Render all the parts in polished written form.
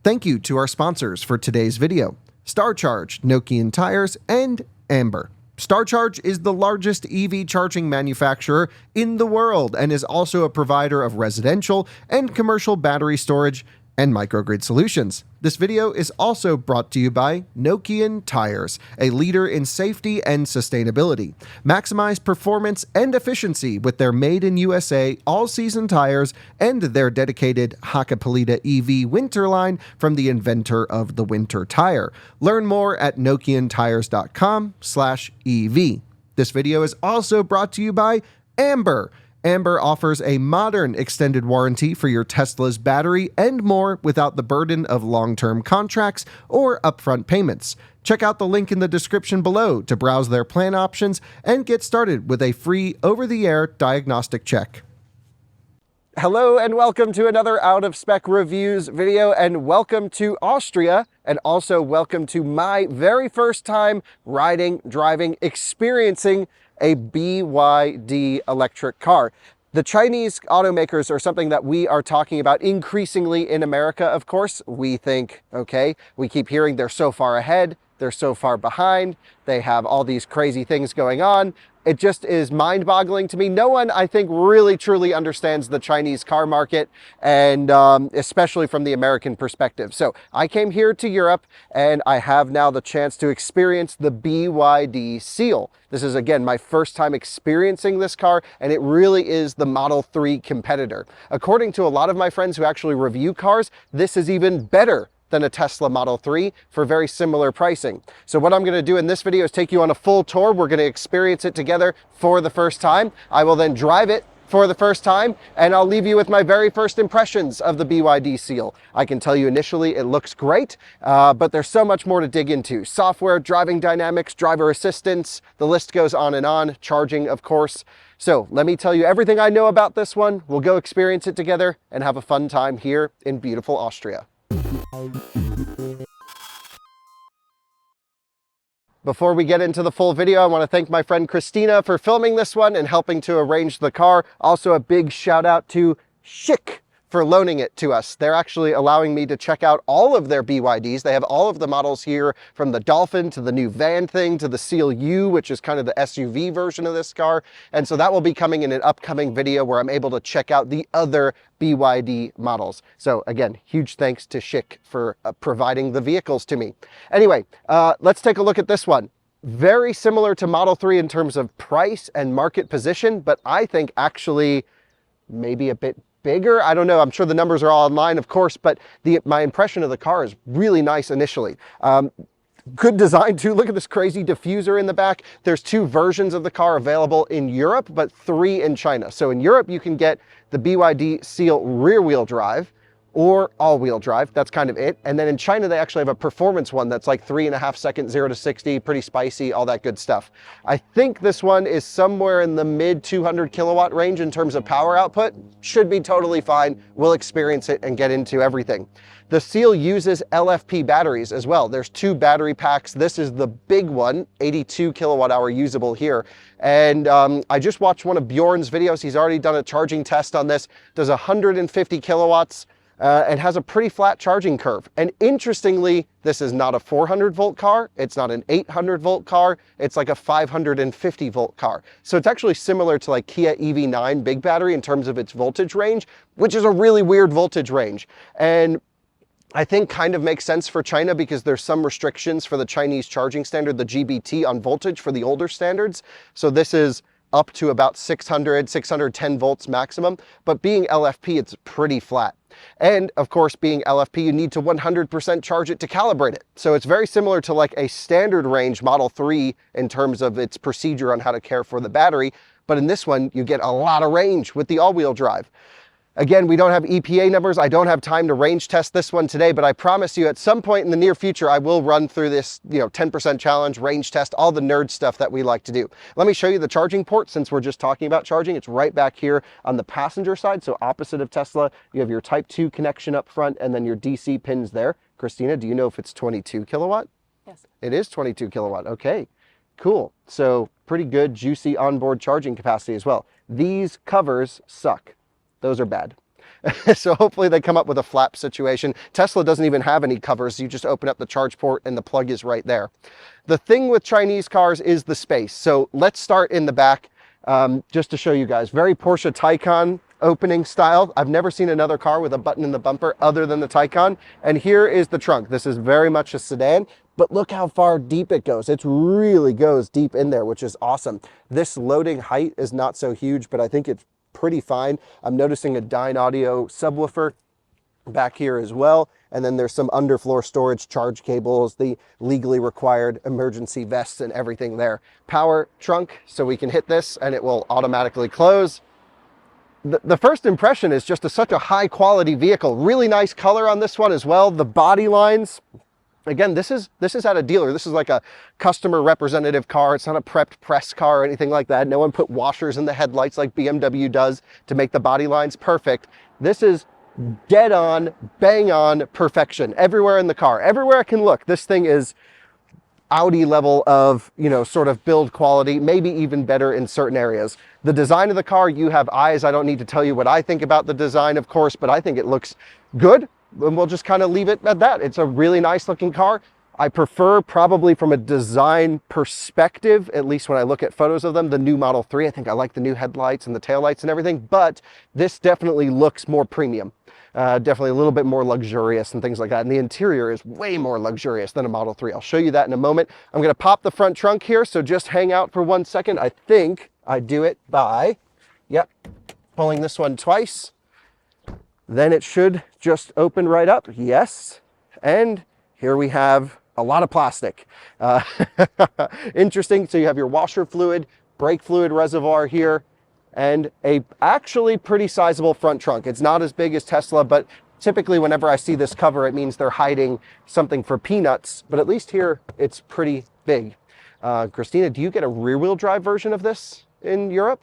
Thank you to our sponsors for today's video, StarCharge, Nokian Tyres, and Amber. StarCharge is the largest EV charging manufacturer in the world and is also a provider of residential and commercial battery storage and microgrid solutions. This video is also brought to you by Nokian Tyres, a leader in safety and sustainability. Maximize performance and efficiency with their made-in-USA all-season tires and their dedicated Hakkapeliitta EV winter line from the inventor of the winter tire. Learn more at nokiantires.com/EV. This video is also brought to you by Amber. Amber offers a modern extended warranty for your Tesla's battery and more without the burden of long-term contracts or upfront payments. Check out the link in the description below to browse their plan options and get started with a free over-the-air diagnostic check. Hello and welcome to another Out of Spec Reviews video, and welcome to Austria, and also welcome to my very first time riding, driving, experiencing a BYD electric car. The Chinese automakers are something that we are talking about increasingly in America, of course. We think, okay, we keep hearing they're so far ahead, they're so far behind, they have all these crazy things going on. It just is mind-boggling to me. No one, I think, really truly understands the Chinese car market, and especially from the American perspective. So I came here to Europe, and I have now the chance to experience the BYD Seal. This is, again, my first time experiencing this car, and it really is the Model 3 competitor. According to a lot of my friends who actually review cars, this is even better than a Tesla Model 3 for very similar pricing. So what I'm going to do in this video is take you on a full tour. We're going to experience it together for the first time. I will then drive it for the first time, and I'll leave you with my very first impressions of the BYD Seal. I can tell you initially it looks great, but there's so much more to dig into. Software, driving dynamics, driver assistance, the list goes on, charging, of course. So let me tell you everything I know about this one. We'll go experience it together and have a fun time here in beautiful Austria. Before we get into the full video, I want to thank my friend Christina for filming this one and helping to arrange the car. Also, a big shout out to Schick for loaning it to us. They're actually allowing me to check out all of their BYDs. They have all of the models here, from the Dolphin to the new van thing to the Seal U, which is kind of the SUV version of this car. And so that will be coming in an upcoming video where I'm able to check out the other BYD models. So again, huge thanks to Schick for providing the vehicles to me. Anyway, let's take a look at this one. Very similar to Model 3 in terms of price and market position, but I think actually maybe a bit bigger. I don't know. I'm sure the numbers are all online, of course, but my impression of the car is really nice initially. Good design too. Look at this crazy diffuser in the back. There's 2 versions of the car available in Europe, but 3 in China. So in Europe, you can get the BYD Seal rear-wheel drive or all-wheel drive. That's kind of it. And then in China, they actually have a performance one that's like 3.5 seconds, 0 to 60, pretty spicy, all that good stuff. I think this one is somewhere in the mid 200 kilowatt range in terms of power output. Should be totally fine. We'll experience it and get into everything. The Seal uses LFP batteries as well. There's 2 battery packs. This is the big one, 82 kilowatt hour usable here. And I just watched one of Bjorn's videos. He's already done a charging test on this. Does 150 kilowatts. And has a pretty flat charging curve. And interestingly, this is not a 400 volt car. It's not an 800 volt car. It's like a 550 volt car. So it's actually similar to like Kia EV9 big battery in terms of its voltage range, which is a really weird voltage range. And I think kind of makes sense for China because there's some restrictions for the Chinese charging standard, the GBT, on voltage for the older standards. So this is up to about 610 volts maximum, but being LFP, it's pretty flat. And of course, being LFP, you need to 100% charge it to calibrate it. So it's very similar to like a standard range Model 3 in terms of its procedure on how to care for the battery. But in this one, you get a lot of range with the all-wheel drive. Again, we don't have EPA numbers. I don't have time to range test this one today, but I promise you at some point in the near future, I will run through this, 10% challenge, range test, all the nerd stuff that we like to do. Let me show you the charging port since we're just talking about charging. It's right back here on the passenger side. So opposite of Tesla, you have your Type 2 connection up front and then your DC pins there. Christina, do you know if it's 22 kilowatt? Yes. It is 22 kilowatt. Okay, cool. So pretty good, juicy onboard charging capacity as well. These covers suck. Those are bad. So hopefully they come up with a flap situation. Tesla doesn't even have any covers. You just open up the charge port and the plug is right there. The thing with Chinese cars is the space. So let's start in the back just to show you guys. Very Porsche Taycan opening style. I've never seen another car with a button in the bumper other than the Taycan. And here is the trunk. This is very much a sedan, but look how far deep it goes. It really goes deep in there, which is awesome. This loading height is not so huge, but I think it's pretty fine. I'm noticing a Dyne Audio subwoofer back here as well. And then there's some underfloor storage, charge cables, the legally required emergency vests and everything there. Power trunk, so we can hit this and it will automatically close. The first impression is just such a high quality vehicle. Really nice color on this one as well. The body lines, again, this is at a dealer. This is like a customer representative car. It's not a prepped press car or anything like that. No one put washers in the headlights like BMW does to make the body lines perfect. This is dead on, bang on perfection everywhere in the car. Everywhere I can look, this thing is Audi level of, you know, sort of build quality, maybe even better in certain areas. The design of the car, you have eyes. I don't need to tell you what I think about the design, of course, but I think it looks good. And we'll just kind of leave it at that. It's a really nice looking car. I prefer, probably from a design perspective, at least when I look at photos of them, the new Model 3. I think I like the new headlights and the taillights and everything, but this definitely looks more premium. Definitely a little bit more luxurious and things like that. And the interior is way more luxurious than a Model 3. I'll show you that in a moment. I'm going to pop the front trunk here, so just hang out for 1 second. I think I do it by, yep, pulling this one twice. Then it should just open right up. Yes. And here we have a lot of plastic. Interesting. So you have your washer fluid, brake fluid reservoir here, and a actually pretty sizable front trunk. It's not as big as Tesla, but typically whenever I see this cover, it means they're hiding something for peanuts, but at least here it's pretty big. Christina, do you get a rear-wheel drive version of this in Europe?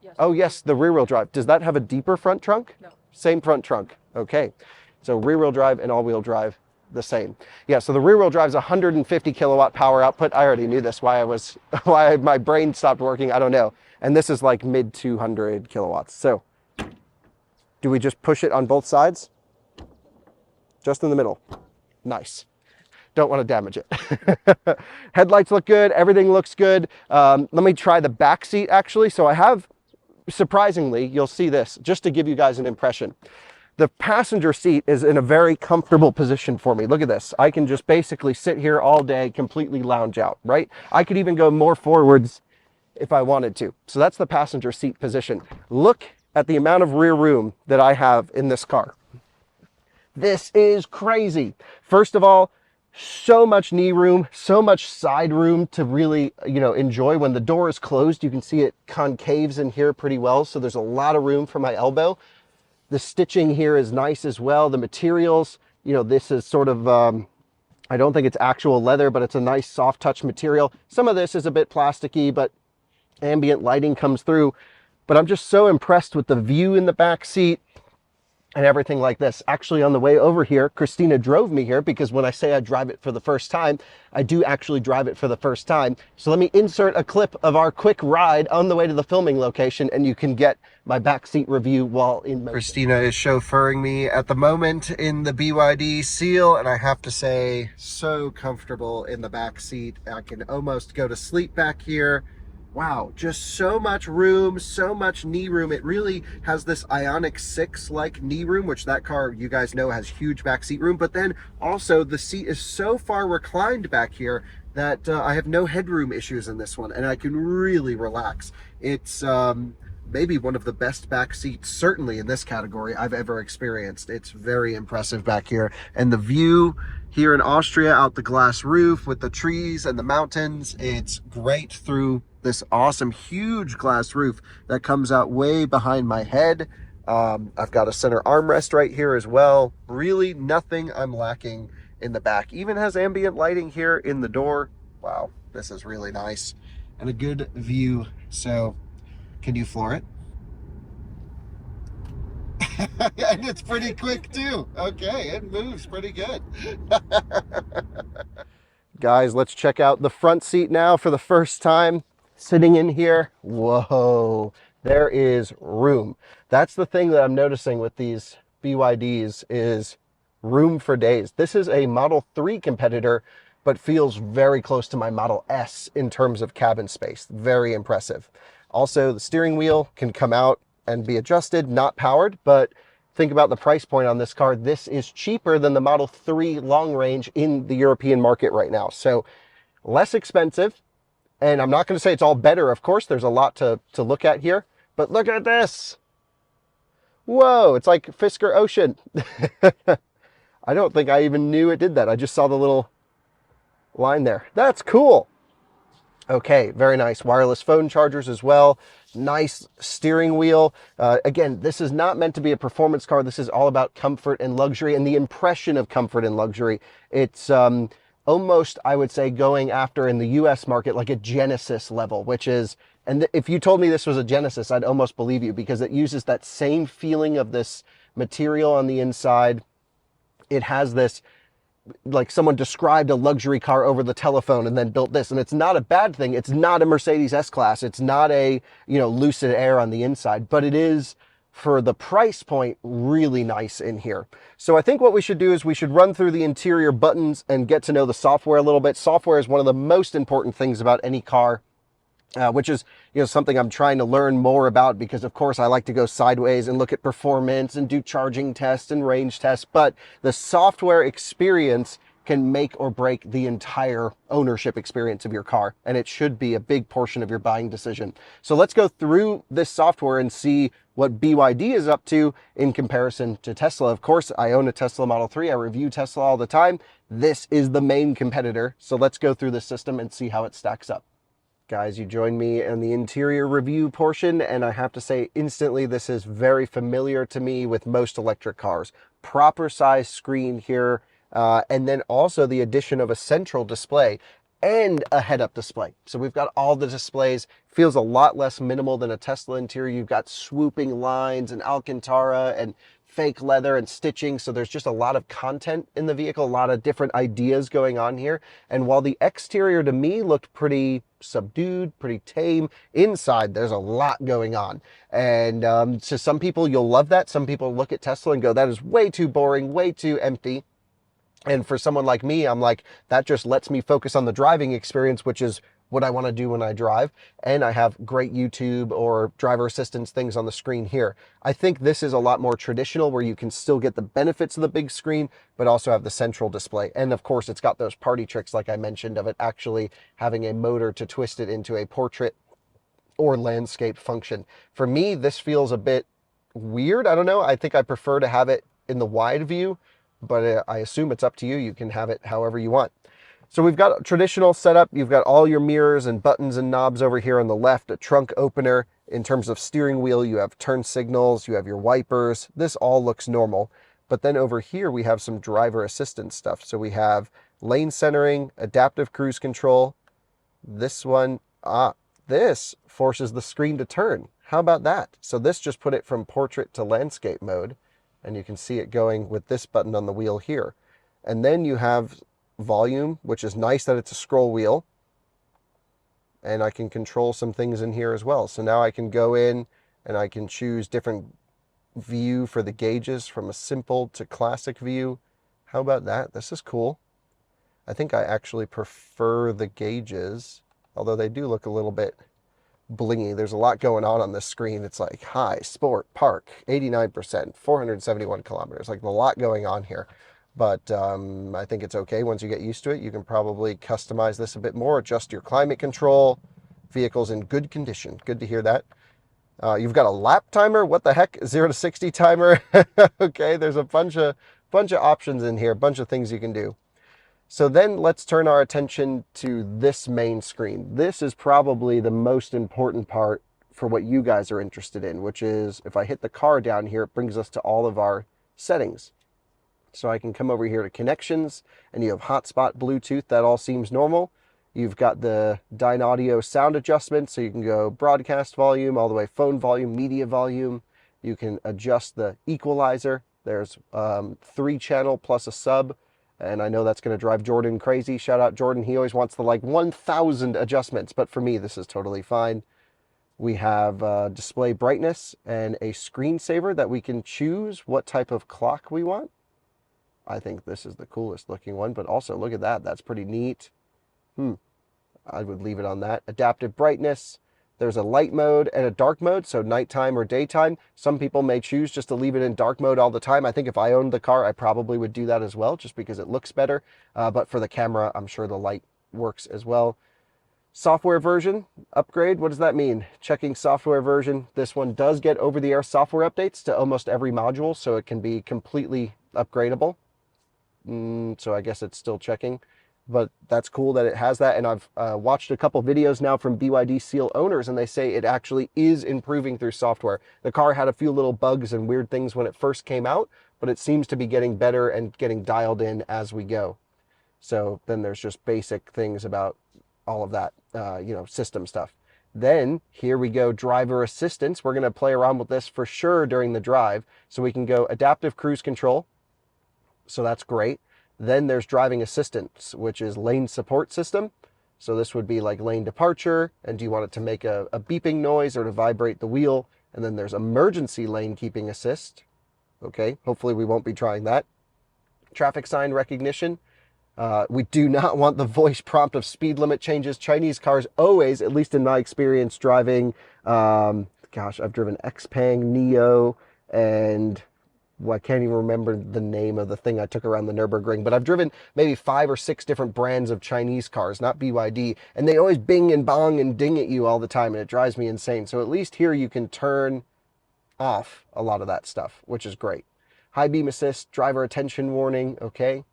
Yes. Oh yes, the rear-wheel drive. Does that have a deeper front trunk? No. Same front trunk. Okay. So rear-wheel drive and all-wheel drive, the same. Yeah, so the rear-wheel drive is 150 kilowatt power output. I already knew this. Why my brain stopped working, I don't know. And this is like mid 200 kilowatts. So do we just push it on both sides? Just in the middle. Nice. Don't want to damage it. Headlights look good. Everything looks good. Let me try the back seat actually. So I have, surprisingly, you'll see this just to give you guys an impression. The passenger seat is in a very comfortable position for me. Look at this. I can just basically sit here all day, completely lounge out, right? I could even go more forwards if I wanted to. So that's the passenger seat position. Look at the amount of rear room that I have in this car. This is crazy. First of all, so much knee room, so much side room to really, you know, enjoy. When the door is closed, you can see it concaves in here pretty well. So there's a lot of room for my elbow. The stitching here is nice as well. The materials, you know, this is sort of, I don't think it's actual leather, but it's a nice soft touch material. Some of this is a bit plasticky, but ambient lighting comes through. But I'm just so impressed with the view in the back seat and everything like this. Actually, on the way over here, Christina drove me here, because when I say I drive it for the first time, I do actually drive it for the first time. So let me insert a clip of our quick ride on the way to the filming location, and you can get my backseat review while in motion. Christina is chauffeuring me at the moment in the BYD Seal, and I have to say, so comfortable in the back seat. I can almost go to sleep back here. Wow, just so much room, so much knee room. It really has this Ioniq 6-like knee room, which that car, you guys know, has huge backseat room. But then also the seat is so far reclined back here that I have no headroom issues in this one, and I can really relax. It's maybe one of the best back seats, certainly in this category, I've ever experienced. It's very impressive back here. And the view here in Austria out the glass roof with the trees and the mountains, it's great through this awesome huge glass roof that comes out way behind my head. I've got a center armrest right here as well. Really nothing I'm lacking in the back. Even has ambient lighting here in the door. Wow, this is really nice. And a good view. So can you floor it? And it's pretty quick too. Okay, it moves pretty good. Guys, let's check out the front seat now for the first time. Sitting in here, whoa, There is room. That's the thing that I'm noticing with these BYDs is room for days. This is a Model 3 competitor, but feels very close to my Model S in terms of cabin space. Very impressive. Also, the steering wheel can come out and be adjusted, not powered, but think about the price point on this car. This is cheaper than the Model 3 long range in the European market right now. So less expensive. And I'm not going to say it's all better. Of course, there's a lot to look at here, but look at this. Whoa, it's like Fisker Ocean. I don't think I even knew it did that. I just saw the little line there. That's cool. Okay, very nice. Wireless phone chargers as well. Nice steering wheel. Again, this is not meant to be a performance car. This is all about comfort and luxury and the impression of comfort and luxury. It's almost, I would say, going after in the US market like a Genesis level, which is, and if you told me this was a Genesis, I'd almost believe you because it uses that same feeling of this material on the inside. It has this, like someone described a luxury car over the telephone and then built this, and it's not a bad thing. It's not a Mercedes S-Class. It's not a, Lucid Air on the inside, but it is, for the price point, really nice in here. So I think what we should do is we should run through the interior buttons and get to know the software a little bit. Software is one of the most important things about any car. Which is something I'm trying to learn more about because, of course, I like to go sideways and look at performance and do charging tests and range tests. But the software experience can make or break the entire ownership experience of your car, and it should be a big portion of your buying decision. So let's go through this software and see what BYD is up to in comparison to Tesla. Of course, I own a Tesla Model 3. I review Tesla all the time. This is the main competitor. So let's go through the system and see how it stacks up. Guys, you joined me in the interior review portion, and I have to say instantly this is very familiar to me with most electric cars. Proper size screen here, and then also the addition of a central display and a head-up display. So we've got all the displays. Feels a lot less minimal than a Tesla interior. You've got swooping lines and Alcantara and fake leather and stitching. So there's just a lot of content in the vehicle, a lot of different ideas going on here. And while the exterior to me looked pretty subdued, pretty tame, inside there's a lot going on. And to some people, you'll love that. Some people look at Tesla and go, that is way too boring, way too empty. And for someone like me, I'm like, that just lets me focus on the driving experience, which is what I want to do when I drive. And I have great YouTube or driver assistance things on the screen here. I think this is a lot more traditional where you can still get the benefits of the big screen, but also have the central display. And of course, it's got those party tricks, like I mentioned, of it actually having a motor to twist it into a portrait or landscape function. For me, this feels a bit weird. I don't know. I think I prefer to have it in the wide view, but I assume it's up to you. You can have it however you want. So we've got a traditional setup. You've got all your mirrors and buttons and knobs over here on the left, a trunk opener. In terms of steering wheel, you have turn signals, you have your wipers. This all looks normal. But then over here, we have some driver assistance stuff. So we have lane centering, adaptive cruise control. This one, this forces the screen to turn. How about that? So this just put it from portrait to landscape mode. And you can see it going with this button on the wheel here. And then you have volume, which is nice that it's a scroll wheel. And I can control some things in here as well. So now I can go in and I can choose different view for the gauges from a simple to classic view. How about that? This is cool. I think I actually prefer the gauges, although they do look a little bit blingy. There's a lot going on this screen. It's like high, sport, park, 89%, 471 kilometers, like a lot going on here. But I think it's okay. Once you get used to it, you can probably customize this a bit more, adjust your climate control. Vehicle's in good condition. Good to hear that. You've got a lap timer. What the heck? 0 to 60 timer. Okay, there's a bunch of options in here, a bunch of things you can do. So then let's turn our attention to this main screen. This is probably the most important part for what you guys are interested in, which is if I hit the car down here, it brings us to all of our settings. So I can come over here to connections, and you have hotspot, Bluetooth. That all seems normal. You've got the Dynaudio sound adjustment, so you can go broadcast volume, all the way phone volume, media volume. You can adjust the equalizer. There's 3-channel plus a sub. And I know that's going to drive Jordan crazy. Shout out Jordan. He always wants the 1,000 adjustments. But for me, this is totally fine. We have display brightness and a screensaver that we can choose what type of clock we want. I think this is the coolest looking one, but also look at that. That's pretty neat. I would leave it on that. Adaptive brightness. There's a light mode and a dark mode, so nighttime or daytime. Some people may choose just to leave it in dark mode all the time. I think if I owned the car, I probably would do that as well, just because it looks better. But for the camera, I'm sure the light works as well. Software version upgrade, what does that mean? Checking software version. This one does get over-the-air software updates to almost every module, so it can be completely upgradable. So I guess it's still checking, but that's cool that it has that. And I've watched a couple videos now from BYD Seal owners, and they say it actually is improving through software. The car had a few little bugs and weird things when it first came out, but it seems to be getting better and getting dialed in as we go. So then there's just basic things about all of that, system stuff. Then here we go, driver assistance. We're going to play around with this for sure during the drive. So we can go adaptive cruise control. So that's great. Then there's driving assistance, which is lane support system. So this would be like lane departure. And do you want it to make a beeping noise or to vibrate the wheel? And then there's emergency lane keeping assist. Okay, hopefully we won't be trying that. Traffic sign recognition. We do not want the voice prompt of speed limit changes. Chinese cars always, at least in my experience driving, I've driven Xpeng, Neo, and I can't even remember the name of the thing I took around the Nürburgring, but I've driven maybe 5 or 6 different brands of Chinese cars, not BYD, and they always bing and bong and ding at you all the time, and it drives me insane. So at least here you can turn off a lot of that stuff, which is great. High beam assist, driver attention warning, okay.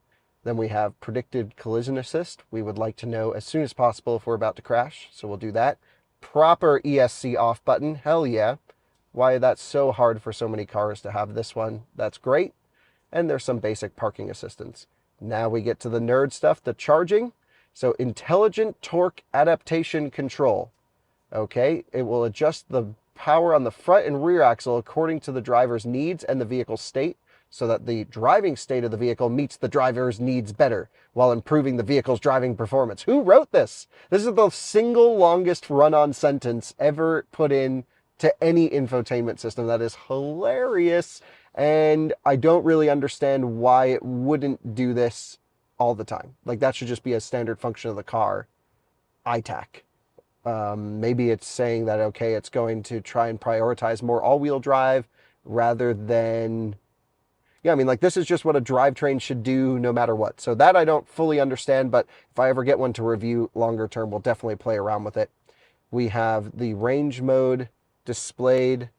Then we have predicted collision assist. We would like to know as soon as possible if we're about to crash, so we'll do that. Proper ESC off button, hell yeah. Why that's so hard for so many cars to have this one, that's great. And there's some basic parking assistance. Now we get to the nerd stuff, the charging. So intelligent torque adaptation control. Okay, it will adjust the power on the front and rear axle according to the driver's needs and the vehicle's state, so that the driving state of the vehicle meets the driver's needs better while improving the vehicle's driving performance. Who wrote this? This is the single longest run-on sentence ever put in to any infotainment system. That is hilarious. And I don't really understand why it wouldn't do this all the time. Like, that should just be a standard function of the car. ITAC. Maybe it's saying that, okay, it's going to try and prioritize more all-wheel drive rather than... Yeah, I mean, like, this is just what a drivetrain should do no matter what. So that I don't fully understand, but if I ever get one to review longer term, we'll definitely play around with it. We have the range mode displayed,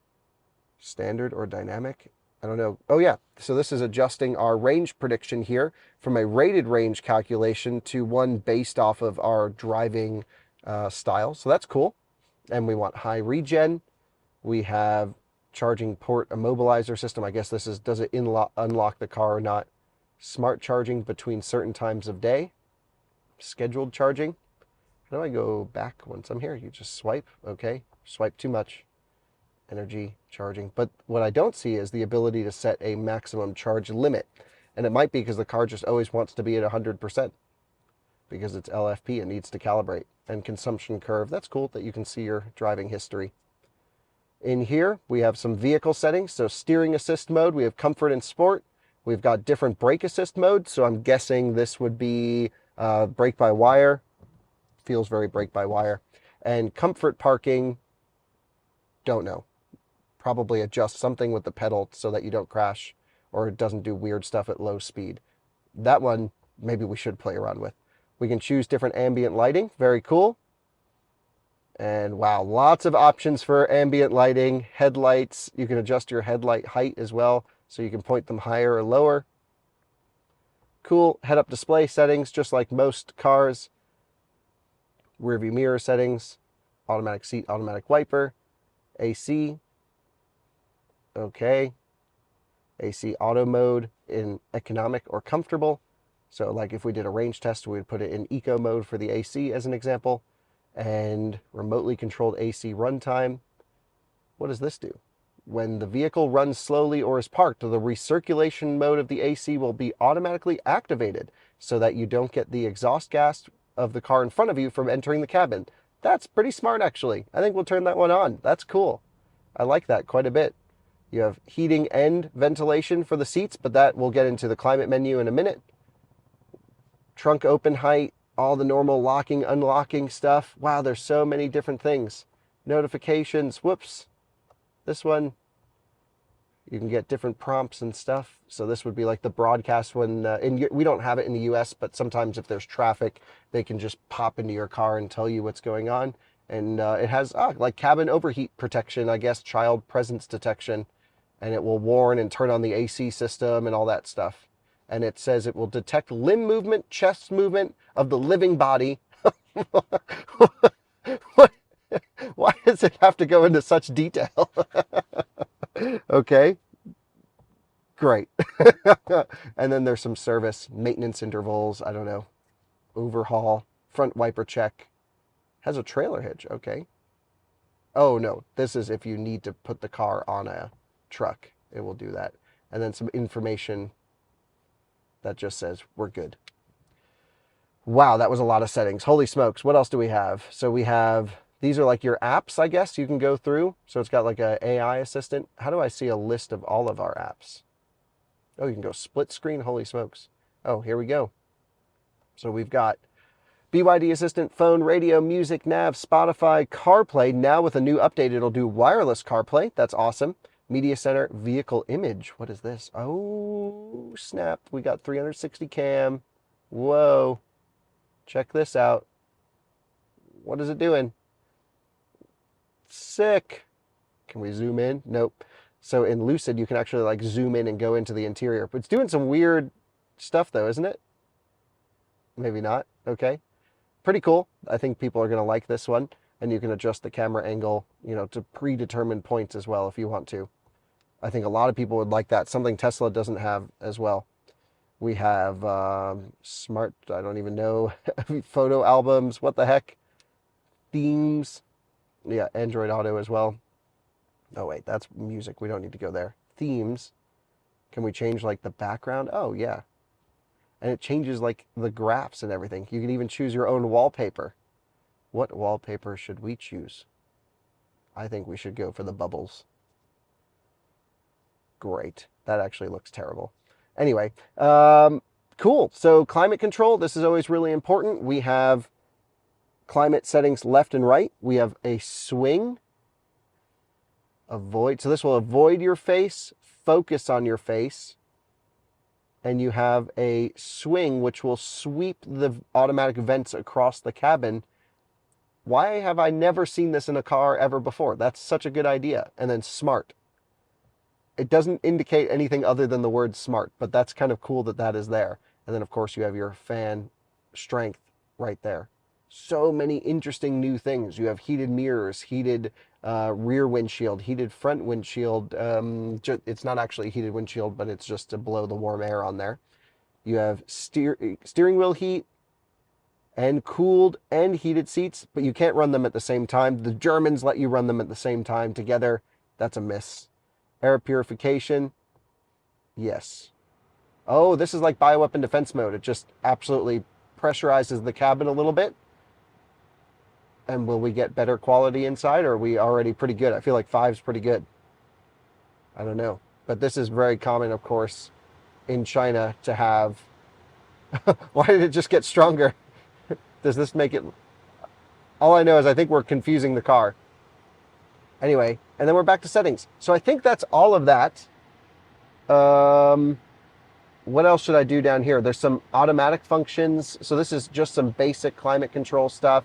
standard or dynamic. I don't know. Oh yeah, so this is adjusting our range prediction here from a rated range calculation to one based off of our driving style. So that's cool. And we want high regen. We have charging port immobilizer system. I guess this is, does it unlock the car or not? Smart charging between certain times of day. Scheduled charging. How do I go back once I'm here? You just swipe. Okay. Swipe too much. Energy charging. But what I don't see is the ability to set a maximum charge limit. And it might be because the car just always wants to be at 100% because it's LFP and needs to calibrate. And consumption curve. That's cool that you can see your driving history. In here, we have some vehicle settings. So steering assist mode, we have comfort and sport. We've got different brake assist modes. So I'm guessing this would be brake by wire. Feels very brake by wire. And comfort parking, don't know. Probably adjust something with the pedal so that you don't crash or it doesn't do weird stuff at low speed. That one, maybe we should play around with. We can choose different ambient lighting. Very cool. And wow, lots of options for ambient lighting, headlights. You can adjust your headlight height as well, so you can point them higher or lower. Cool head-up display settings, just like most cars. Rear view mirror settings, automatic seat, automatic wiper, AC. Okay. AC auto mode in economic or comfortable. So like if we did a range test, we would put it in eco mode for the AC as an example. And remotely controlled AC runtime. What does this do? When the vehicle runs slowly or is parked, the recirculation mode of the AC will be automatically activated so that you don't get the exhaust gas of the car in front of you from entering the cabin. That's pretty smart, actually. I think we'll turn that one on. That's cool. I like that quite a bit. You have heating and ventilation for the seats, but that we'll get into the climate menu in a minute. Trunk open height, all the normal locking, unlocking stuff. Wow, there's so many different things. Notifications, whoops. This one, you can get different prompts and stuff. So this would be like the broadcast when, we don't have it in the US, but sometimes if there's traffic, they can just pop into your car and tell you what's going on. And it has like cabin overheat protection, I guess, child presence detection. And it will warn and turn on the AC system and all that stuff. And it says it will detect limb movement, chest movement of the living body. What? Why does it have to go into such detail? Okay, great. And then there's some service, maintenance intervals, I don't know, overhaul, front wiper check. Has a trailer hitch, okay. Oh no, this is if you need to put the car on a truck, it will do that. And then some information that just says we're good. Wow, that was a lot of settings. Holy smokes, what else do we have? So we have, these are like your apps, I guess, you can go through. So it's got like a AI assistant. How do I see a list of all of our apps? Oh, you can go split screen, holy smokes. Oh, here we go. So we've got BYD Assistant, phone, radio, music, nav, Spotify, CarPlay. Now with a new update, it'll do wireless CarPlay. That's awesome. Media Center, vehicle image. What is this? Oh, snap. We got 360 cam. Whoa. Check this out. What is it doing? Sick. Can we zoom in? Nope. So in Lucid, you can actually like zoom in and go into the interior. But it's doing some weird stuff though, isn't it? Maybe not. Okay. Pretty cool. I think people are going to like this one. And you can adjust the camera angle, you know, to predetermined points as well if you want to. I think a lot of people would like that. Something Tesla doesn't have as well. We have smart, I don't even know, photo albums. What the heck? Themes. Yeah, Android Auto as well. Oh, wait, that's music. We don't need to go there. Themes. Can we change like the background? Oh, yeah. And it changes like the graphs and everything. You can even choose your own wallpaper. What wallpaper should we choose? I think we should go for the bubbles. Great. That actually looks terrible. Anyway, cool. So climate control, this is always really important. We have climate settings left and right. We have a swing. Avoid. So this will avoid your face, focus on your face. And you have a swing, which will sweep the automatic vents across the cabin. Why have I never seen this in a car ever before? That's such a good idea. And then smart. It doesn't indicate anything other than the word smart, but that's kind of cool that that is there. And then, of course, you have your fan strength right there. So many interesting new things. You have heated mirrors, heated rear windshield, heated front windshield. It's not actually a heated windshield, but it's just to blow the warm air on there. You have steering wheel heat and cooled and heated seats, but you can't run them at the same time. The Germans let you run them at the same time together. That's a miss. Air purification. Yes. Oh, this is like bioweapon defense mode. It just absolutely pressurizes the cabin a little bit. And will we get better quality inside, or are we already pretty good? I feel like 5's pretty good. I don't know. But this is very common, of course, in China to have... Why did it just get stronger? Does this make it... All I know is I think we're confusing the car. Anyway, and then we're back to settings. So I think that's all of that. What else should I do down here? There's some automatic functions. So this is just some basic climate control stuff.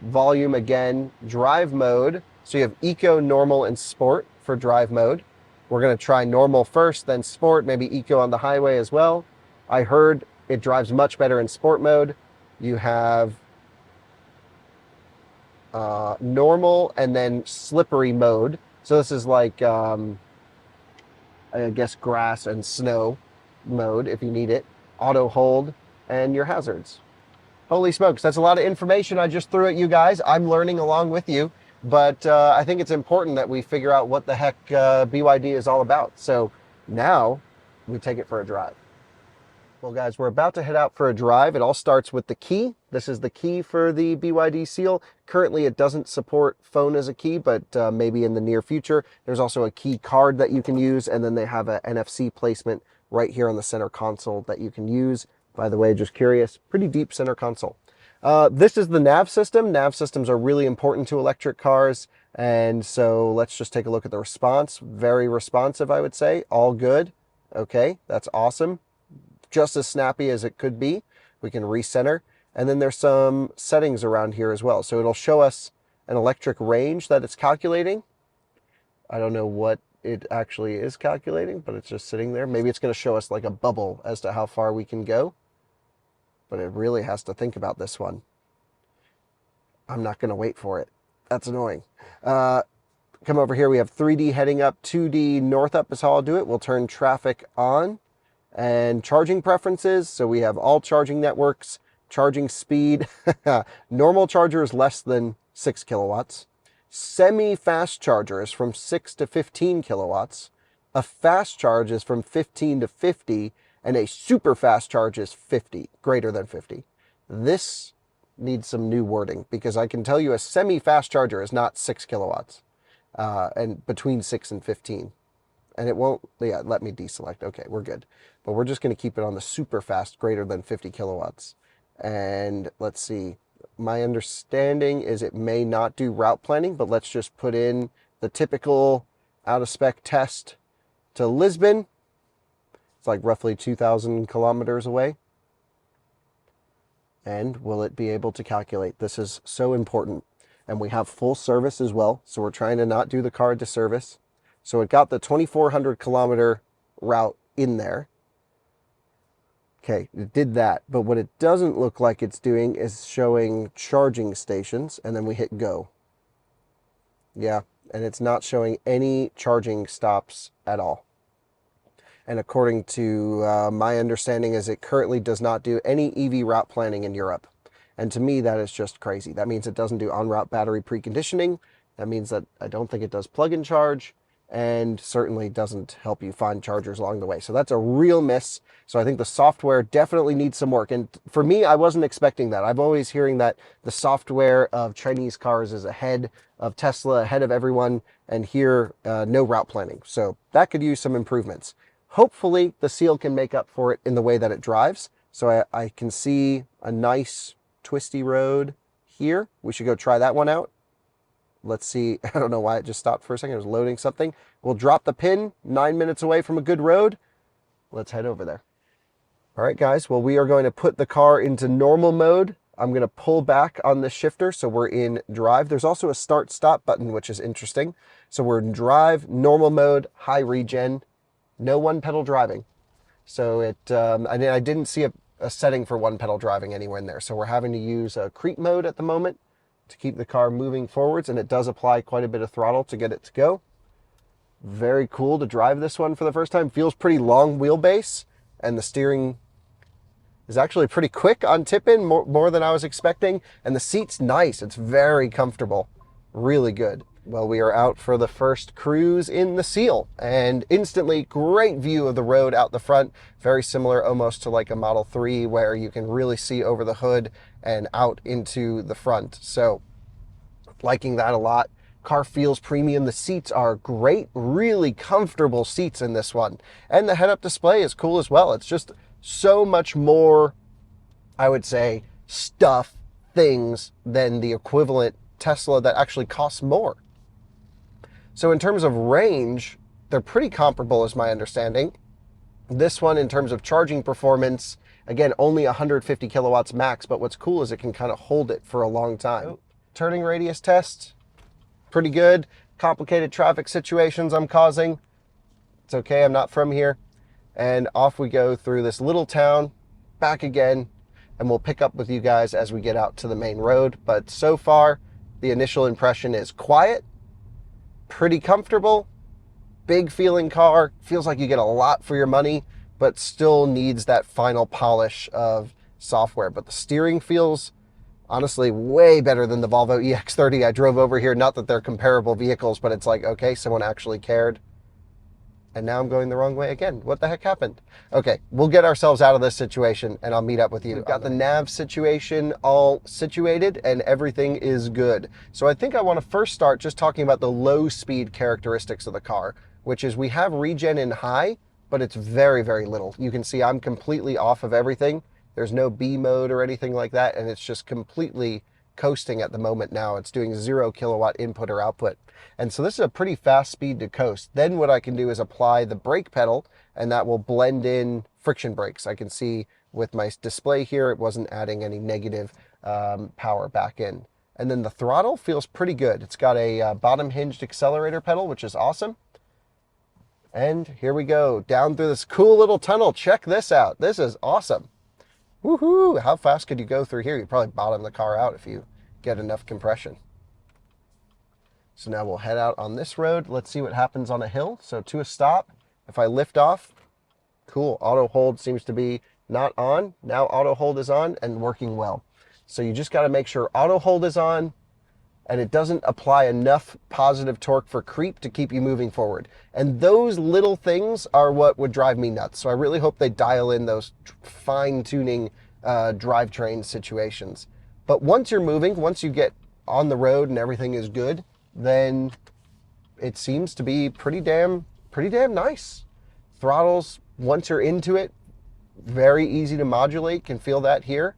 Volume again, drive mode. So you have eco, normal, and sport for drive mode. We're going to try normal first, then sport, maybe eco on the highway as well. I heard it drives much better in sport mode. You have normal and then slippery mode. So this is like, I guess, grass and snow mode if you need it. Auto hold and your hazards. Holy smokes, that's a lot of information I just threw at you guys. I'm learning along with you, but I think it's important that we figure out what the heck BYD is all about. So now we take it for a drive. Well, guys, we're about to head out for a drive. It all starts with the key. This is the key for the BYD Seal. Currently, it doesn't support phone as a key, but maybe in the near future. There's also a key card that you can use, and then they have an NFC placement right here on the center console that you can use. By the way, just curious, pretty deep center console. This is the nav system. Nav systems are really important to electric cars, and so let's just take a look at the response. Very responsive, I would say. All good. Okay, that's awesome. Just as snappy as it could be. We can recenter. And then there's some settings around here as well. So it'll show us an electric range that it's calculating. I don't know what it actually is calculating, but it's just sitting there. Maybe it's going to show us like a bubble as to how far we can go. But it really has to think about this one. I'm not going to wait for it. That's annoying. Come over here. We have 3D heading up, 2D north up is how I'll do it. We'll turn traffic on. And charging preferences, so we have all charging networks, charging speed, normal charger is less than 6 kilowatts, semi-fast charger is from 6 to 15 kilowatts, a fast charge is from 15 to 50, and a super fast charge is 50, greater than 50. This needs some new wording, because I can tell you a semi-fast charger is not 6 kilowatts, and between 6 and 15. And it won't, yeah, let me deselect. Okay, we're good. But we're just going to keep it on the super fast, greater than 50 kilowatts. And let's see. My understanding is it may not do route planning, but let's just put in the typical out-of-spec test to Lisbon. It's like roughly 2,000 kilometers away. And will it be able to calculate? This is so important. And we have full service as well, so we're trying to not do the car a disservice. So it got the 2,400 kilometer route in there. Okay, it did that. But what it doesn't look like it's doing is showing charging stations, and then we hit go. Yeah, and it's not showing any charging stops at all. And according to my understanding is it currently does not do any EV route planning in Europe. And to me, that is just crazy. That means it doesn't do on-route battery preconditioning. That means that I don't think it does plug-in charge, and certainly doesn't help you find chargers along the way. So that's a real miss. So I think the software definitely needs some work. And for me, I wasn't expecting that. I'm always hearing that the software of Chinese cars is ahead of Tesla, ahead of everyone, and here, no route planning. So that could use some improvements. Hopefully, the Seal can make up for it in the way that it drives. So I can see a nice twisty road here. We should go try that one out. Let's see. I don't know why it just stopped for a second. It was loading something. We'll drop the pin 9 minutes away from a good road. Let's head over there. All right, guys. Well, we are going to put the car into normal mode. I'm going to pull back on the shifter, so we're in drive. There's also a start-stop button, which is interesting. So we're in drive, normal mode, high regen, no one-pedal driving. So I didn't see a setting for one-pedal driving anywhere in there. So we're having to use creep mode at the moment to keep the car moving forwards, and it does apply quite a bit of throttle to get it to go. Very cool to drive this one for the first time. Feels pretty long wheelbase, and the steering is actually pretty quick on tip-in, more than I was expecting, and the seat's nice. It's very comfortable. Really good. Well, we are out for the first cruise in the Seal, and instantly great view of the road out the front. Very similar almost to like a Model 3 where you can really see over the hood and out into the front. So liking that a lot. Car feels premium. The seats are great, really comfortable seats in this one. And the head-up display is cool as well. It's just so much more, I would say, things than the equivalent Tesla that actually costs more. So in terms of range, they're pretty comparable is my understanding. This one, in terms of charging performance, again, only 150 kilowatts max, but what's cool is it can kind of hold it for a long time. Turning radius test, pretty good. Complicated traffic situations I'm causing. It's okay, I'm not from here. And off we go through this little town, back again, and we'll pick up with you guys as we get out to the main road. But so far, the initial impression is quiet, pretty comfortable, big feeling car. Feels like you get a lot for your money, but still needs that final polish of software. But the steering feels honestly way better than the Volvo EX30 I drove over here. Not that they're comparable vehicles, but it's like, okay, someone actually cared. And now I'm going the wrong way again. What the heck happened? Okay, we'll get ourselves out of this situation and I'll meet up with you. We've got the nav situation all situated and everything is good. So I think I want to first start just talking about the low speed characteristics of the car, which is we have regen in high, but it's very, very little. You can see I'm completely off of everything. There's no B mode or anything like that, and it's just completely coasting at the moment now. It's doing 0 kilowatt input or output. And so this is a pretty fast speed to coast. Then what I can do is apply the brake pedal, and that will blend in friction brakes. I can see with my display here, it wasn't adding any negative power back in. And then the throttle feels pretty good. It's got a bottom hinged accelerator pedal, which is awesome. And here we go, down through this cool little tunnel. Check this out. This is awesome. Woohoo! How fast could you go through here? You'd probably bottom the car out if you get enough compression. So now we'll head out on this road. Let's see what happens on a hill. So to a stop, if I lift off, cool. Auto hold seems to be not on. Now auto hold is on and working well. So you just got to make sure auto hold is on and it doesn't apply enough positive torque for creep to keep you moving forward. And those little things are what would drive me nuts. So I really hope they dial in those fine-tuning drivetrain situations. But once you're moving, once you get on the road and everything is good, then it seems to be pretty damn nice. Throttles, once you're into it, very easy to modulate, can feel that here.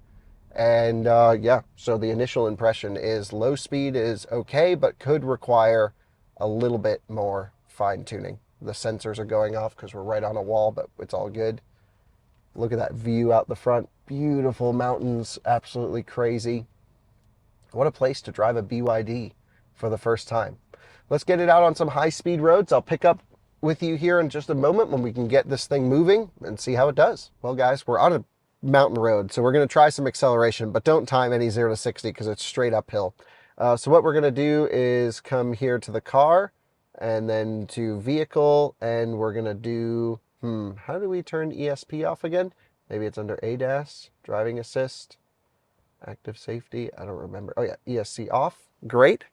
And yeah, so the initial impression is low speed is okay, but could require a little bit more fine tuning. The sensors are going off because we're right on a wall, but it's all good. Look at that view out the front. Beautiful mountains, absolutely crazy. What a place to drive a BYD for the first time. Let's get it out on some high-speed roads. I'll pick up with you here in just a moment when we can get this thing moving and see how it does. Well, guys, we're on a mountain road, so we're going to try some acceleration, but don't time any 0 to 60 because it's straight uphill. So what we're going to do is come here to the car and then to vehicle, and we're going to do, how do we turn ESP off again? Maybe it's under ADAS, driving assist, active safety. I don't remember. Oh yeah, ESC off. Great.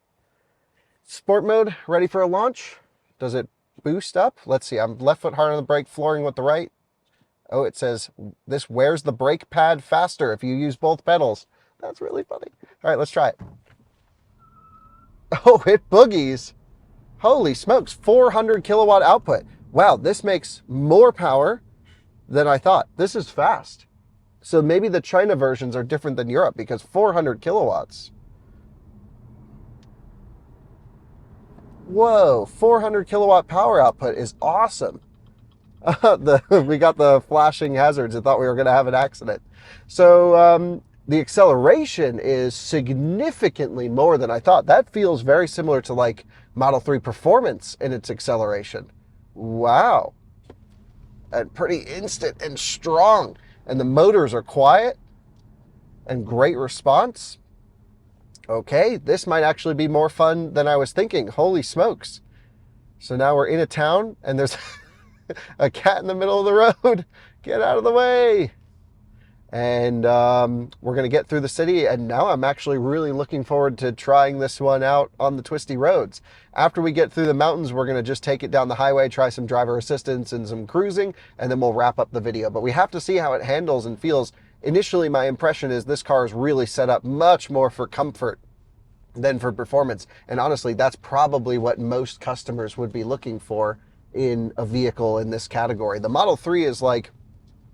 Sport mode, ready for a launch. Does it boost up? Let's see. I'm left foot hard on the brake, flooring with the right. Oh, it says this wears the brake pad faster if you use both pedals. That's really funny. All right, let's try it. Oh, it boogies. Holy smokes, 400 kilowatt output. Wow, this makes more power than I thought. This is fast. So maybe the China versions are different than Europe because 400 kilowatts. Whoa, 400 kilowatt power output is awesome. We got the flashing hazards and thought we were going to have an accident. So the acceleration is significantly more than I thought. That feels very similar to like Model 3 Performance in its acceleration. Wow. And pretty instant and strong. And the motors are quiet and great response. Okay, this might actually be more fun than I was thinking. Holy smokes. So now we're in a town and there's a cat in the middle of the road. Get out of the way. And we're going to get through the city. And now I'm actually really looking forward to trying this one out on the twisty roads. After we get through the mountains, we're going to just take it down the highway, try some driver assistance and some cruising, and then we'll wrap up the video. But we have to see how it handles and feels. Initially, my impression is this car is really set up much more for comfort than for performance. And honestly, that's probably what most customers would be looking for in a vehicle in this category. The Model 3 is like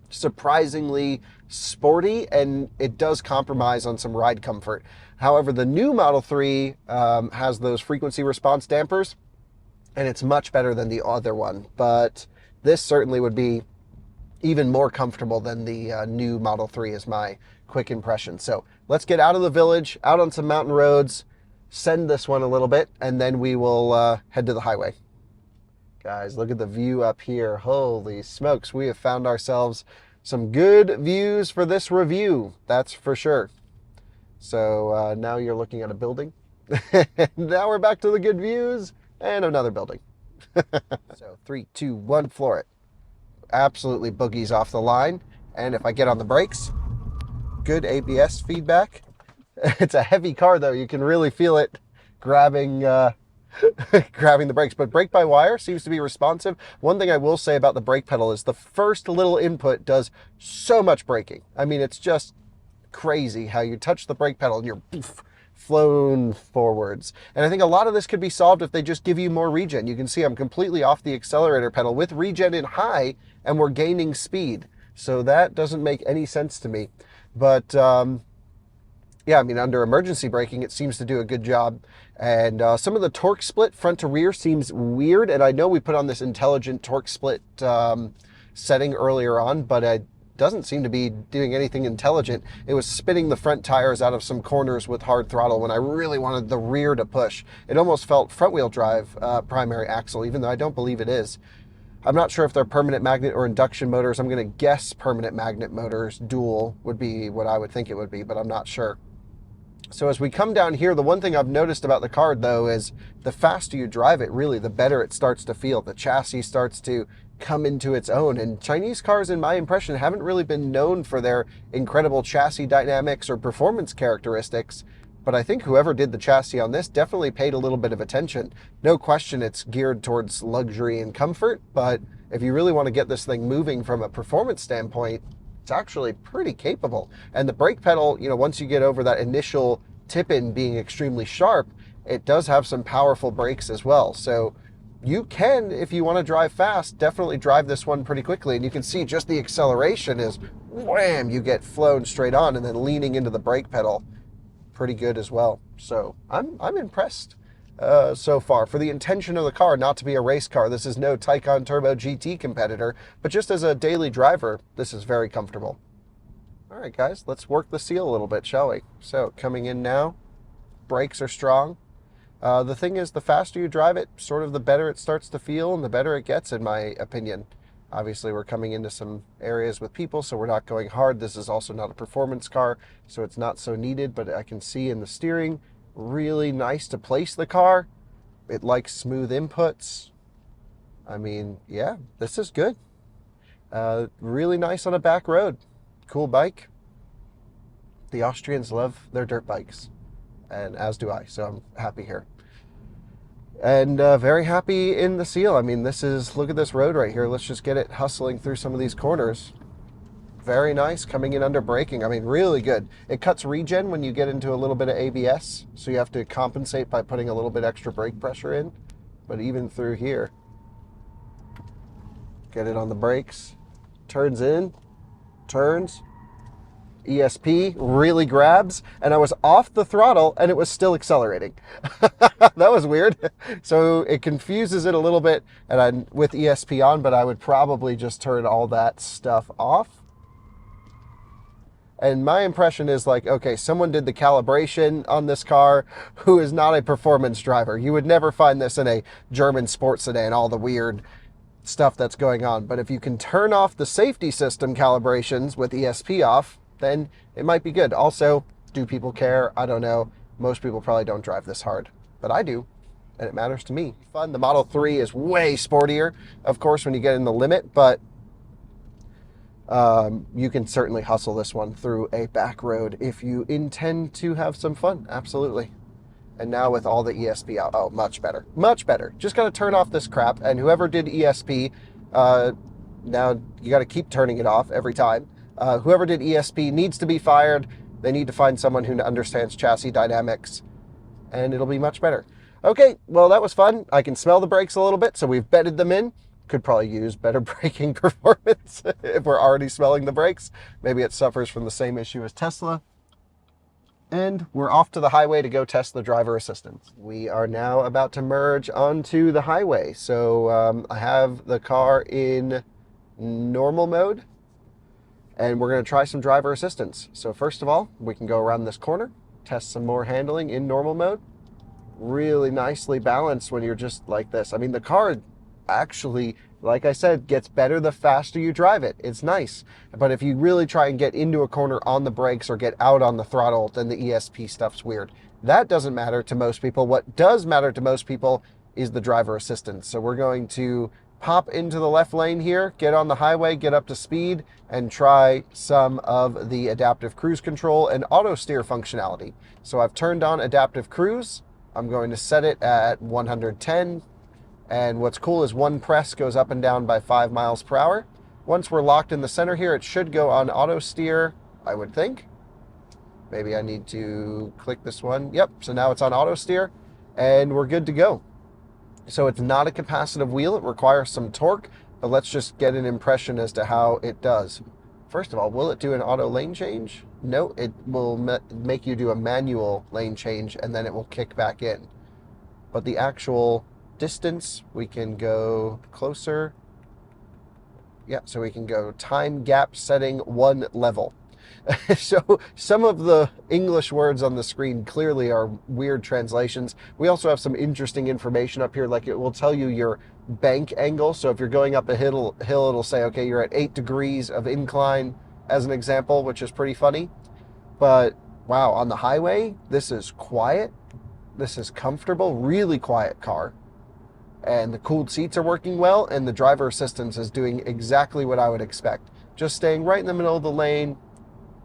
surprisingly sporty and it does compromise on some ride comfort. However, the new Model 3 has those frequency response dampers and it's much better than the other one. But this certainly would be even more comfortable than the new Model 3 is my quick impression. So let's get out of the village, out on some mountain roads, send this one a little bit, and then we will head to the highway. Guys, look at the view up here. Holy smokes, we have found ourselves some good views for this review, that's for sure. So now you're looking at a building. Now we're back to the good views and another building. So 3, 2, 1, floor it. Absolutely boogies off the line. And if I get on the brakes, good ABS feedback. It's a heavy car though. You can really feel it grabbing grabbing the brakes. But brake-by-wire seems to be responsive. One thing I will say about the brake pedal is the first little input does so much braking. I mean, it's just crazy how you touch the brake pedal and you're poof, flown forwards. And I think a lot of this could be solved if they just give you more regen. You can see I'm completely off the accelerator pedal with regen in high, and we're gaining speed. So that doesn't make any sense to me. But yeah, I mean, under emergency braking, it seems to do a good job. And some of the torque split front to rear seems weird. And I know we put on this intelligent torque split setting earlier on, but it doesn't seem to be doing anything intelligent. It was spinning the front tires out of some corners with hard throttle when I really wanted the rear to push. It almost felt front wheel drive primary axle, even though I don't believe it is. I'm not sure if they're permanent magnet or induction motors. I'm going to guess permanent magnet motors. Dual would be what I would think it would be, but I'm not sure. So as we come down here, the one thing I've noticed about the car, though, is the faster you drive it, really, the better it starts to feel. The chassis starts to come into its own. And Chinese cars, in my impression, haven't really been known for their incredible chassis dynamics or performance characteristics. But I think whoever did the chassis on this definitely paid a little bit of attention. No question it's geared towards luxury and comfort, but if you really want to get this thing moving from a performance standpoint, it's actually pretty capable. And the brake pedal, you know, once you get over that initial tip-in being extremely sharp, it does have some powerful brakes as well. So you can, if you want to drive fast, definitely drive this one pretty quickly. And you can see just the acceleration is wham, you get flown straight on, and then leaning into the brake pedal pretty good as well. So I'm impressed so far. For the intention of the car, not to be a race car, this is no Taycan Turbo GT competitor, but just as a daily driver, this is very comfortable. All right, guys, let's work the seal a little bit, shall we? So coming in now, brakes are strong. The thing is, the faster you drive it, sort of the better it starts to feel and the better it gets, in my opinion. Obviously, we're coming into some areas with people, so we're not going hard. This is also not a performance car, so it's not so needed, but I can see in the steering, really nice to place the car. It likes smooth inputs. I mean, yeah, this is good. Really nice on a back road. Cool bike. The Austrians love their dirt bikes, and as do I, so I'm happy here. And very happy in the seal. I mean, this is, look at this road right here. Let's just get it hustling through some of these corners. Very nice, coming in under braking. I mean, really good. It cuts regen when you get into a little bit of ABS, so you have to compensate by putting a little bit extra brake pressure in. But even through here, get it on the brakes. Turns in, turns. ESP really grabs, and I was off the throttle and it was still accelerating. That was weird. So it confuses it a little bit, and I'm with ESP on, but I would probably just turn all that stuff off. And my impression is like, okay, someone did the calibration on this car who is not a performance driver. You would never find this in a German sports sedan, all the weird stuff that's going on. But if you can turn off the safety system calibrations with ESP off, then it might be good. Also, do people care? I don't know. Most people probably don't drive this hard, but I do, and it matters to me. Fun. The Model 3 is way sportier, of course, when you get in the limit, but you can certainly hustle this one through a back road if you intend to have some fun. Absolutely. And now with all the ESP out, oh, much better. Much better. Just got to turn off this crap, and whoever did ESP, now you got to keep turning it off every time. Whoever did ESP needs to be fired. They need to find someone who understands chassis dynamics, and it'll be much better. Okay, well, that was fun. I can smell the brakes a little bit, so we've bedded them in. Could probably use better braking performance if we're already smelling the brakes. Maybe it suffers from the same issue as Tesla. And we're off to the highway to go test the driver assistance. We are now about to merge onto the highway. So I have the car in normal mode, and we're going to try some driver assistance. So first of all, we can go around this corner, test some more handling in normal mode. Really nicely balanced when you're just like this. I mean, the car actually, like I said, gets better the faster you drive it. It's nice. But if you really try and get into a corner on the brakes or get out on the throttle, then the ESP stuff's weird. That doesn't matter to most people. What does matter to most people is the driver assistance. So we're going to pop into the left lane here, get on the highway, get up to speed, and try some of the adaptive cruise control and auto steer functionality. So I've turned on adaptive cruise. I'm going to set it at 110. And what's cool is one press goes up and down by 5 miles per hour. Once we're locked in the center here, it should go on auto steer, I would think. Maybe I need to click this one. Yep, so now it's on auto steer and we're good to go. So it's not a capacitive wheel. It requires some torque, but let's just get an impression as to how it does. First of all, will it do an auto lane change? No, it will make you do a manual lane change and then it will kick back in. But the actual distance, we can go closer. Yeah, so we can go time gap setting 1 level. So some of the English words on the screen clearly are weird translations. We also have some interesting information up here, like it will tell you your bank angle. So if you're going up a hill, it'll say, okay, you're at 8 degrees of incline as an example, which is pretty funny. But wow, on the highway, this is quiet. This is comfortable, really quiet car. And the cooled seats are working well, and the driver assistance is doing exactly what I would expect. Just staying right in the middle of the lane,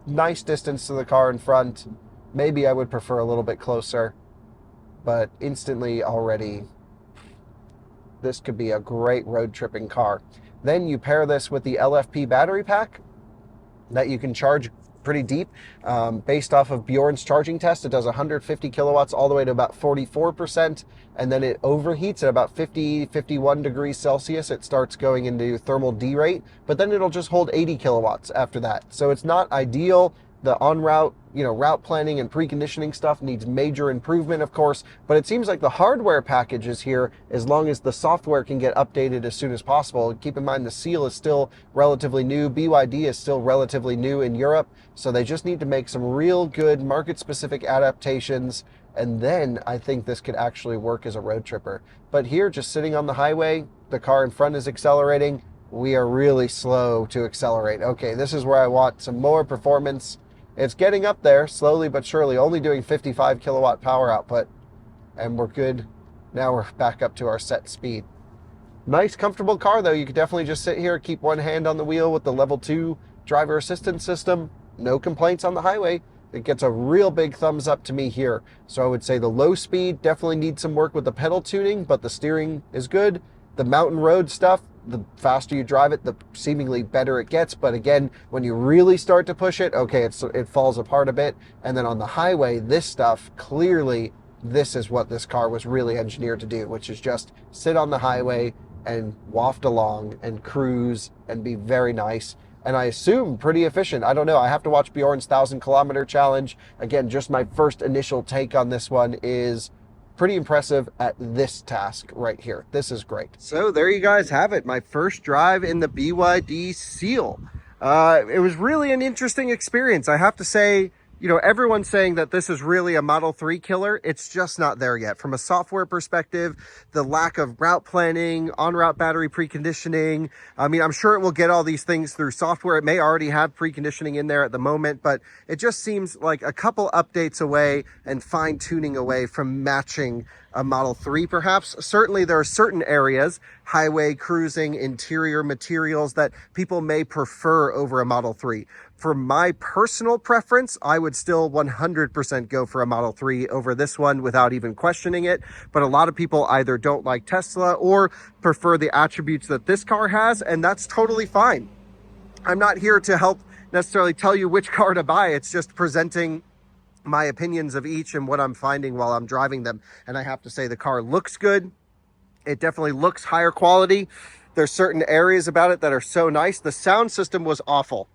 nice distance to the car in front. Maybe I would prefer a little bit closer, but instantly already, this could be a great road tripping car. Then you pair this with the LFP battery pack that you can charge pretty deep. Based off of Bjorn's charging test, it does 150 kilowatts all the way to about 44%, and then it overheats at about 50, 51 degrees Celsius. It starts going into thermal derate, but then it'll just hold 80 kilowatts after that. So it's not ideal. The on-route, route planning and preconditioning stuff needs major improvement, of course, but it seems like the hardware package is here as long as the software can get updated as soon as possible. Keep in mind the seal is still relatively new. BYD is still relatively new in Europe, so they just need to make some real good market-specific adaptations, and then I think this could actually work as a road tripper. But here, just sitting on the highway, the car in front is accelerating. We are really slow to accelerate. Okay, this is where I want some more performance. It's getting up there slowly but surely, only doing 55 kilowatt power output, and we're good. Now we're back up to our set speed. Nice, comfortable car though. You could definitely just sit here, keep one hand on the wheel with the level 2 driver assistance system. No complaints on the highway. It gets a real big thumbs up to me here. So I would say the low speed definitely needs some work with the pedal tuning, but the steering is good. The mountain road stuff, the faster you drive it, the seemingly better it gets. But again, when you really start to push it, okay, it falls apart a bit. And then on the highway, this stuff, clearly, this is what this car was really engineered to do, which is just sit on the highway and waft along and cruise and be very nice. And I assume pretty efficient. I don't know. I have to watch Bjorn's 1,000-kilometer challenge. Again, just my first initial take on this one is pretty impressive at this task right here. This is great. So there you guys have it. My first drive in the BYD Seal. It was really an interesting experience. I have to say, everyone's saying that this is really a Model 3 killer. It's just not there yet. From a software perspective, the lack of route planning, on-route battery preconditioning. I mean, I'm sure it will get all these things through software. It may already have preconditioning in there at the moment, but it just seems like a couple updates away and fine-tuning away from matching a Model 3 perhaps. Certainly there are certain areas, highway cruising, interior materials, that people may prefer over a Model 3. For my personal preference, I would still 100% go for a Model 3 over this one without even questioning it. But a lot of people either don't like Tesla or prefer the attributes that this car has, and that's totally fine. I'm not here to help necessarily tell you which car to buy. It's just presenting my opinions of each and what I'm finding while I'm driving them. And I have to say the car looks good. It definitely looks higher quality. There's certain areas about it that are so nice. The sound system was awful.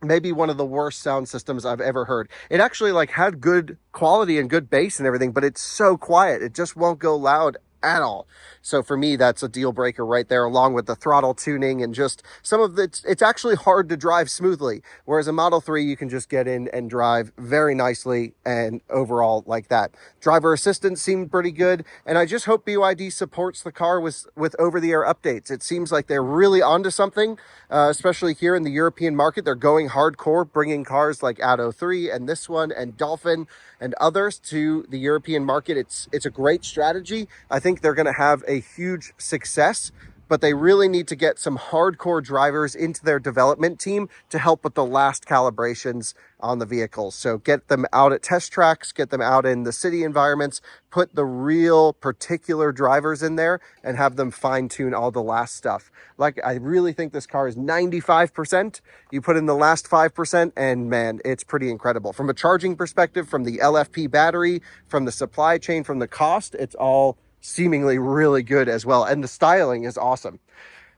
Maybe one of the worst sound systems I've ever heard. It actually had good quality and good bass and everything, but it's so quiet. It just won't go loud at all. So for me, that's a deal breaker right there, along with the throttle tuning and just some of it's actually hard to drive smoothly. Whereas a Model 3, you can just get in and drive very nicely and overall like that. Driver assistance seemed pretty good. And I just hope BYD supports the car with over-the-air updates. It seems like they're really onto something, especially here in the European market. They're going hardcore, bringing cars like Atto 3 and this one and Dolphin and others to the European market. It's a great strategy. I think they're going to have a huge success but they really need to get some hardcore drivers into their development team to help with the last calibrations on the vehicles. So get them out at test tracks, get them out in the city environments, put the real particular drivers in there and have them fine tune all the last stuff. Like, I really think this car is 95%. You put in the last 5% and man, it's pretty incredible. From a charging perspective, from the LFP battery, from the supply chain, from the cost, it's all seemingly really good as well. And the styling is awesome.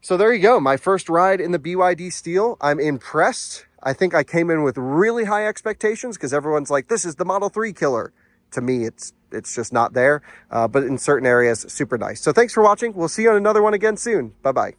So there you go. My first ride in the BYD Steel. I'm impressed. I think I came in with really high expectations because everyone's like, this is the Model 3 killer. To me, it's just not there. But in certain areas, super nice. So thanks for watching. We'll see you on another one again soon. Bye-bye.